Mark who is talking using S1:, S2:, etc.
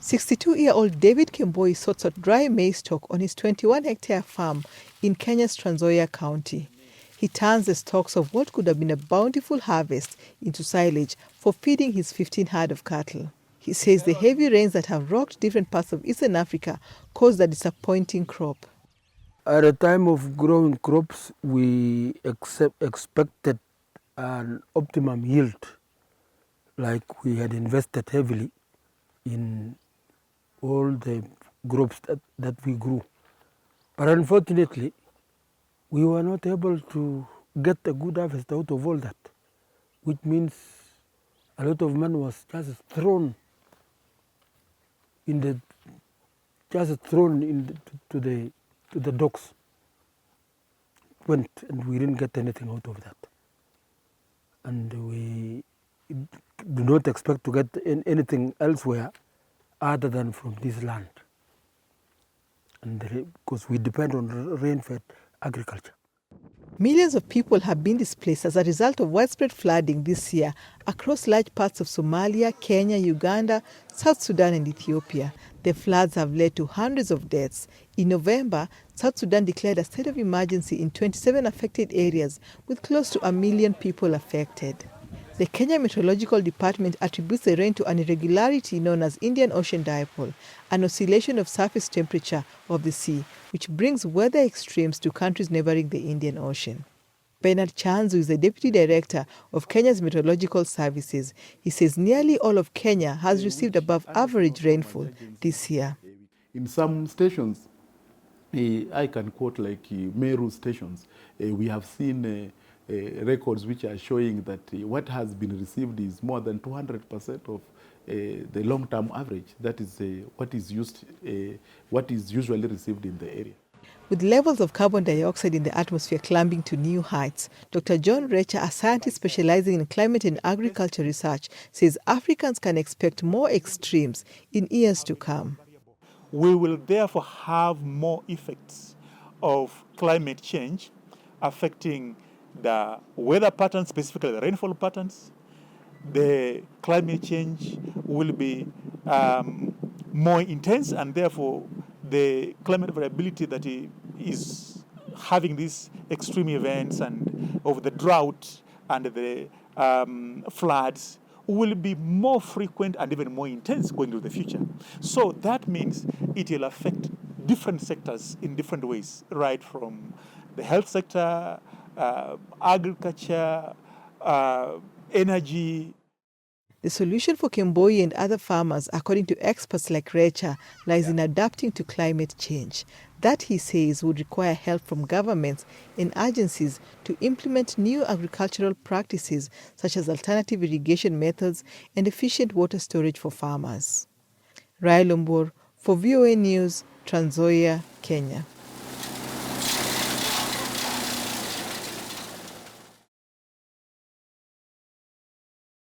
S1: 62-year-old David Kemboi sorts out dry maize stalk on his 21-hectare farm in Kenya's Trans Nzoia County. He turns the stalks of what could have been a bountiful harvest into silage for feeding his 15 herd of cattle. He says the heavy rains that have rocked different parts of Eastern Africa caused a disappointing crop.
S2: At the time of growing crops, we expected an optimum yield, like we had invested heavily in all the crops that we grew. But unfortunately, we were not able to get a good harvest out of all that, which means a lot of money was just thrown into the docks. Went, and we didn't get anything out of that. And we do not expect to get anything elsewhere other than from this land. And because we depend on rain-fed agriculture.
S1: Millions of people have been displaced as a result of widespread flooding this year across large parts of Somalia, Kenya, Uganda, South Sudan and Ethiopia. The floods have led to hundreds of deaths. In November, South Sudan declared a state of emergency in 27 affected areas, with close to 1 million people affected. The Kenya Meteorological Department attributes the rain to an irregularity known as Indian Ocean Dipole, an oscillation of surface temperature of the sea, which brings weather extremes to countries neighboring the Indian Ocean. Bernard Chanzu is the Deputy Director of Kenya's Meteorological Services. He says nearly all of Kenya has received above average rainfall this year.
S3: In some stations, I can quote like Meru stations, we have seen records which are showing that what has been received is more than 200% of the long-term average. That is what is usually received in the area.
S1: With levels of carbon dioxide in the atmosphere climbing to new heights, Dr. John Recha, a scientist specializing in climate and agriculture research, says Africans can expect more extremes in years to come.
S4: We will therefore have more effects of climate change affecting the weather patterns, specifically the rainfall patterns. The climate change will be more intense, and therefore the climate variability that is having these extreme events and of the drought and the floods will be more frequent and even more intense going into the future. So that means it will affect different sectors in different ways, right from the health sector, agriculture, energy.
S1: The solution for Kemboi and other farmers, according to experts like Recha, lies in adapting to climate change. That, he says, would require help from governments and agencies to implement new agricultural practices such as alternative irrigation methods and efficient water storage for farmers. Rai Lombor for VOA News, Trans Nzoia, Kenya.